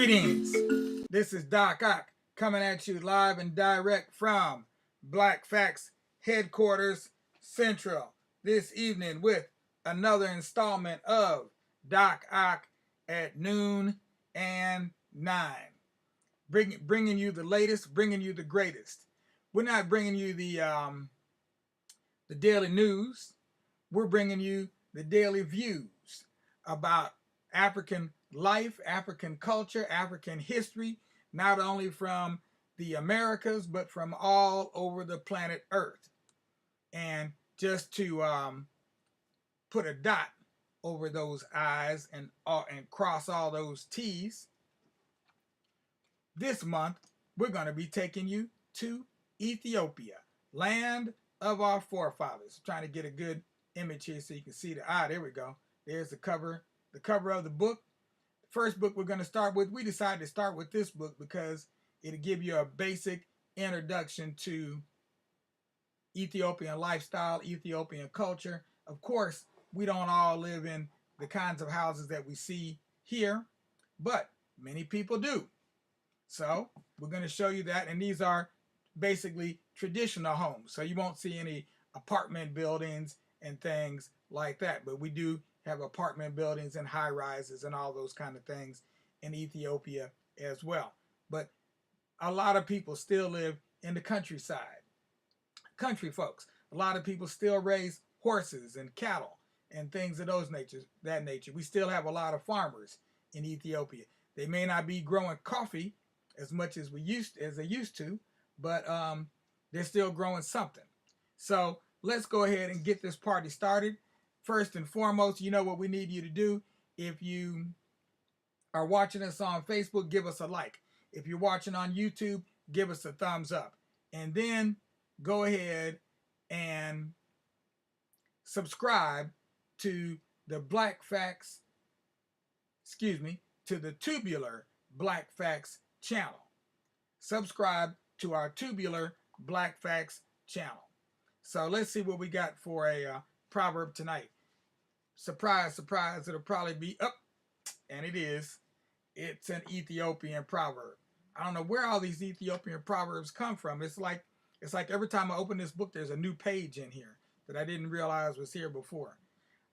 Greetings. This is Doc Ock coming at you live and direct from Black Facts Headquarters Central this evening with another installment of Doc Ock at noon and 9. Bringing you the latest, bringing you the greatest. We're not bringing you the daily news. We're bringing you the daily views about African life, African culture, African history, not only from the Americas, but from all over the planet Earth. And just to put a dot over those I's and cross all those T's, this month we're going to be taking you to Ethiopia, land of our forefathers. I'm trying to get a good image here so you can see there we go. There's the cover of the book. The first book we're going to start with, we decided to start with this book because it'll give you a basic introduction to Ethiopian lifestyle, Ethiopian culture. Of course, we don't all live in the kinds of houses that we see here, but many people do. So we're going to show you that, and these are basically traditional homes. So you won't see any apartment buildings and things like that, but we do have apartment buildings and high rises and all those kind of things in Ethiopia as well. But a lot of people still live in the countryside. Country folks. A lot of people still raise horses and cattle and things of that nature. We still have a lot of farmers in Ethiopia. They may not be growing coffee as much as they used to, but they're still growing something. So let's go ahead and get this party started. First and foremost, you know what we need you to do. If you are watching us on Facebook, give us a like. If you're watching on YouTube, give us a thumbs up. And then go ahead and subscribe to the to the Tubular Black Facts channel. Subscribe to our Tubular Black Facts channel. So let's see what we got for a proverb tonight. Surprise, surprise, it'll probably be up, and it is. It's an Ethiopian proverb. I don't know where all these Ethiopian proverbs come from. It's like every time I open this book, there's a new page in here that I didn't realize was here before.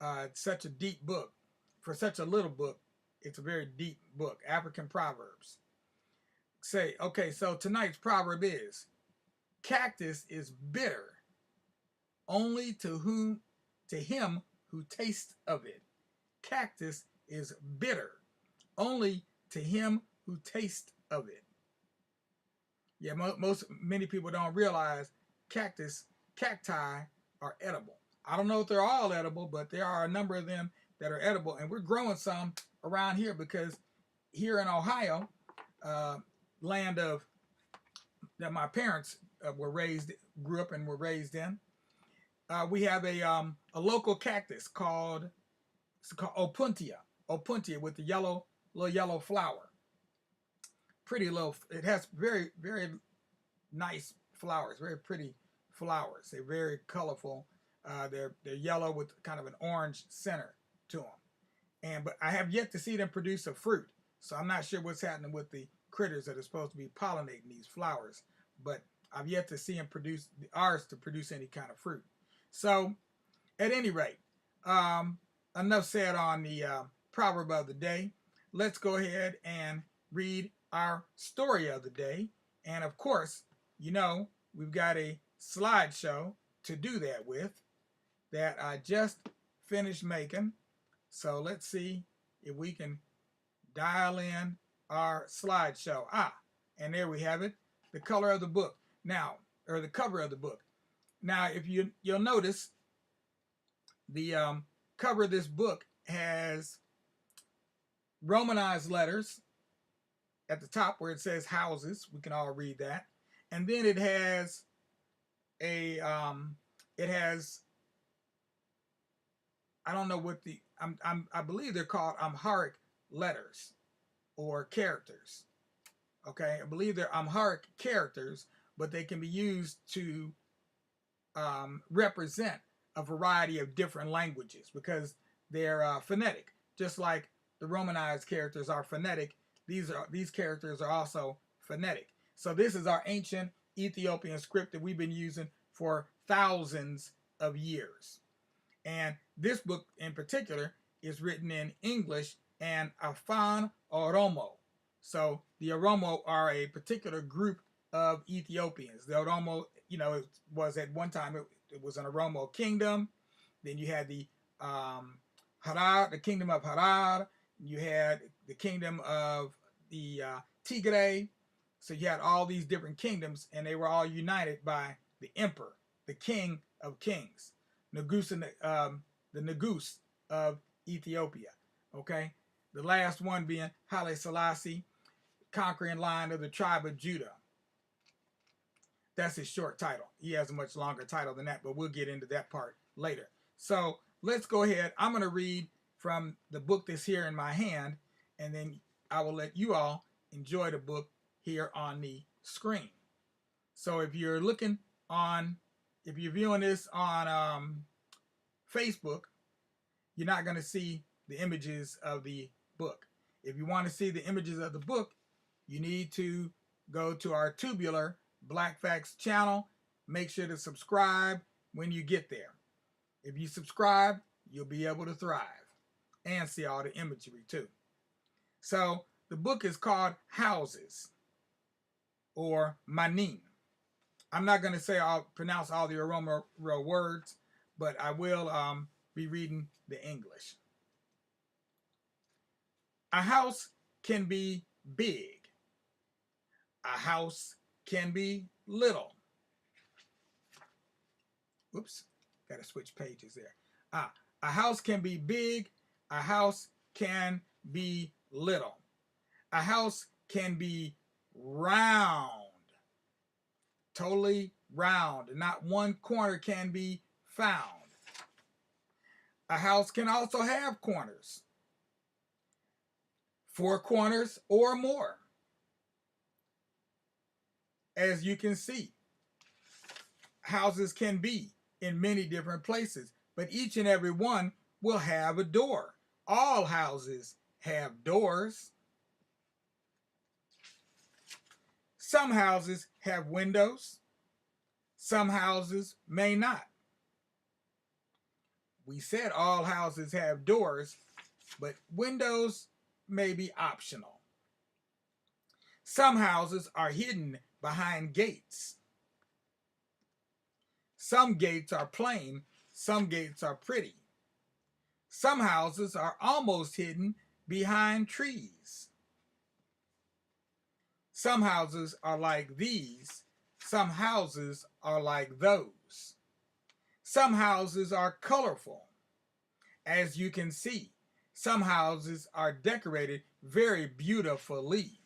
It's such a deep book. For such a little book, it's a very deep book. African Proverbs. So tonight's proverb is, cactus is bitter only to him who tastes of it. Cactus is bitter only to him who tastes of it. Yeah, many people don't realize cacti are edible. I don't know if they're all edible, but there are a number of them that are edible, and we're growing some around here because here in Ohio, land of that my parents grew up and were raised in, we have a local cactus called opuntia with the little yellow flower. Pretty little. It has very, very nice flowers, very pretty flowers. They're very colorful. They're yellow with kind of an orange center to them. But I have yet to see them produce a fruit, so I'm not sure what's happening with the critters that are supposed to be pollinating these flowers. But I've yet to see them produce any kind of fruit. So, at any rate, enough said on the proverb of the day. Let's go ahead and read our story of the day. And of course, we've got a slideshow to do that with that I just finished making. So let's see if we can dial in our slideshow. And there we have it, the color of the book. Now, or the cover of the book. Now, if you'll notice, the cover of this book has Romanized letters at the top where it says houses. We can all read that. And then it has I don't know what I believe they're called Amharic letters or characters. Okay, I believe they're Amharic characters, but they can be used to represent a variety of different languages because they're phonetic. Just like the Romanized characters are phonetic, these characters are also phonetic. So this is our ancient Ethiopian script that we've been using for thousands of years. And this book in particular is written in English and Afan Oromo. So the Oromo are a particular group of Ethiopians. The Oromo, it was at one time, it was an Oromo kingdom. Then you had the Harar, the kingdom of Harar. You had the kingdom of the Tigray. So you had all these different kingdoms, and they were all united by the emperor, the king of kings, Negus, the Negus of Ethiopia. Okay, the last one being Haile Selassie, conquering line of the tribe of Judah. That's his short title. He has a much longer title than that, but we'll get into that part later. So let's go ahead. I'm going to read from the book that's here in my hand, and then I will let you all enjoy the book here on the screen. So if you're viewing this on Facebook, you're not going to see the images of the book. If you want to see the images of the book, you need to go to our Tubular Black Facts channel. Make sure to subscribe when you get there. If you subscribe, you'll be able to thrive and see all the imagery too. So the book is called Houses, or Manin. I'm not going to say I'll pronounce all the Oromo words, but I will be reading the English. A house can be big. A house can be little. Oops, got to switch pages there. A house can be big. A house can be little. A house can be round, totally round. Not one corner can be found. A house can also have corners, 4 corners or more. As you can see, houses can be in many different places, but each and every one will have a door. All houses have doors. Some houses have windows. Some houses may not. We said all houses have doors, but windows may be optional. Some houses are hidden behind gates. Some gates are plain, some gates are pretty. Some houses are almost hidden behind trees. Some houses are like these, some houses are like those. Some houses are colorful. As you can see, some houses are decorated very beautifully.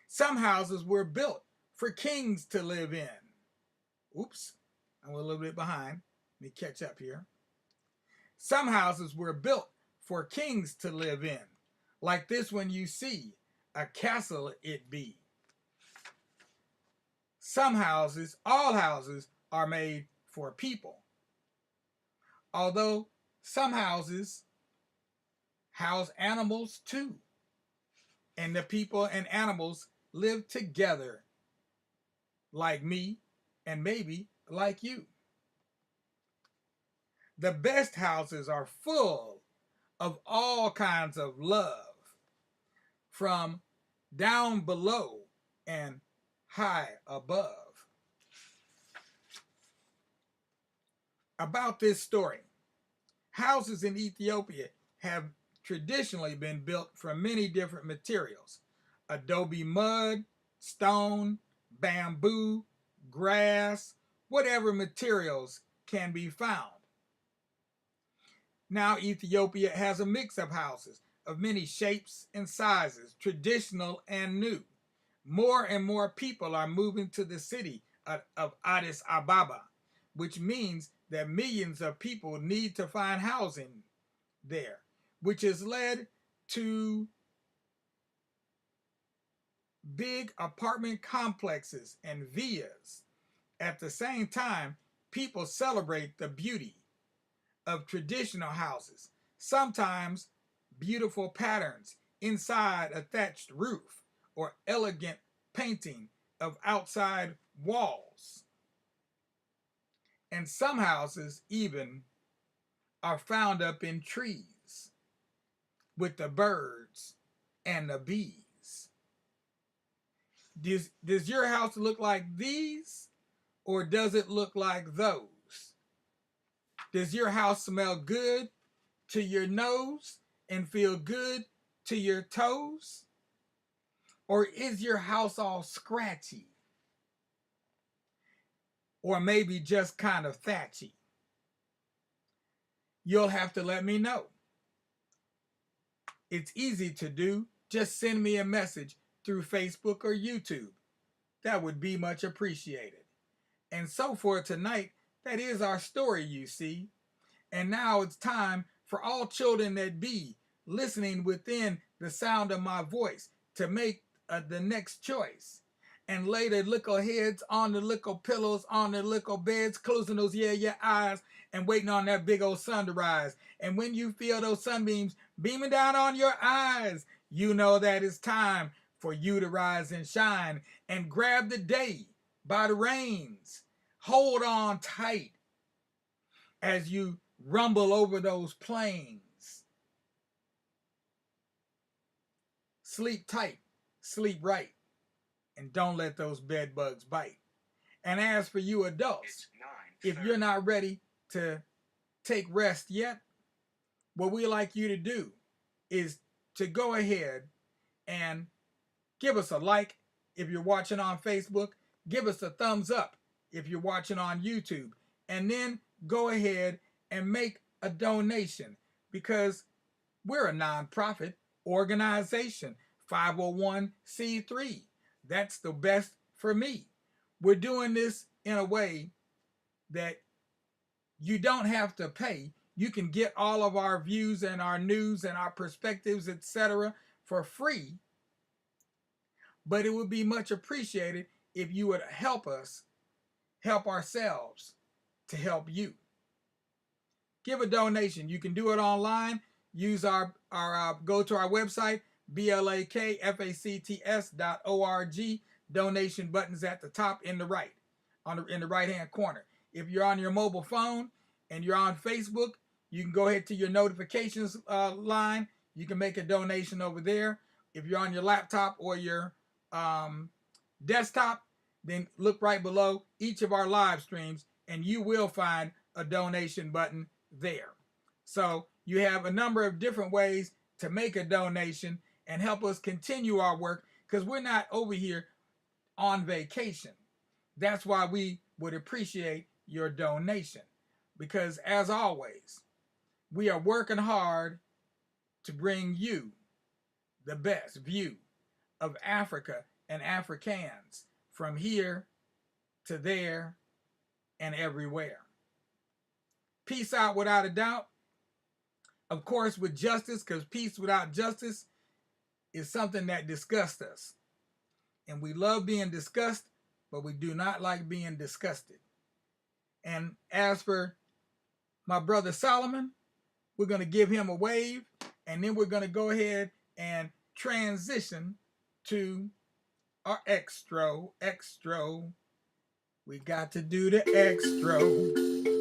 Some houses were built for kings to live in. Oops, I'm a little bit behind. Let me catch up here. Some houses were built for kings to live in, like this one you see, a castle it be. Some houses, all houses, are made for people. Although some houses house animals too, and the people and animals live together, like me and maybe like you. The best houses are full of all kinds of love, from down below and high above. About this story, houses in Ethiopia have traditionally been built from many different materials: adobe mud, stone, bamboo, grass, whatever materials can be found. Now Ethiopia has a mix of houses of many shapes and sizes, traditional and new. More and more people are moving to the city of Addis Ababa, which means that millions of people need to find housing there, which has led to big apartment complexes and villas. At the same time, people celebrate the beauty of traditional houses, sometimes beautiful patterns inside a thatched roof or elegant painting of outside walls. And some houses even are found up in trees with the birds and the bees. Does your house look like these, or does it look like those? Does your house smell good to your nose and feel good to your toes? Or is your house all scratchy? Or maybe just kind of thatchy? You'll have to let me know. It's easy to do. Just send me a message through Facebook or YouTube. That would be much appreciated. And so for tonight, that is our story, you see. And now it's time for all children that be listening within the sound of my voice to make the next choice. And lay their little heads on the little pillows, on their little beds, closing those eyes and waiting on that big old sun to rise. And when you feel those sunbeams beaming down on your eyes, you know that it's time for you to rise and shine and grab the day by the reins. Hold on tight as you rumble over those plains. Sleep tight, sleep right, and don't let those bed bugs bite. And as for you adults, if you're not ready to take rest yet, what we like you to do is to go ahead and give us a like if you're watching on Facebook, give us a thumbs up if you're watching on YouTube, and then go ahead and make a donation, because we're a nonprofit organization, 501c3. That's the best for me. We're doing this in a way that you don't have to pay. You can get all of our views and our news and our perspectives, etc., for free. But it would be much appreciated if you would help us help ourselves to help you. Give a donation. You can do it online. Use our go to our website, blakfacts.org. Donation buttons at the top in the right, in the right hand corner. If you're on your mobile phone and you're on Facebook, you can go ahead to your notifications line. You can make a donation over there. If you're on your laptop or your desktop, then look right below each of our live streams and you will find a donation button there. So you have a number of different ways to make a donation and help us continue our work, because we're not over here on vacation. That's why we would appreciate your donation, because as always, we are working hard to bring you the best view of Africa and Africans from here to there and everywhere. Peace out without a doubt. Of course, with justice, because peace without justice is something that disgusts us. And we love being discussed, but we do not like being disgusted. And as for my brother Solomon, we're going to give him a wave, and then we're going to go ahead and transition to our extra. We got to do the extra.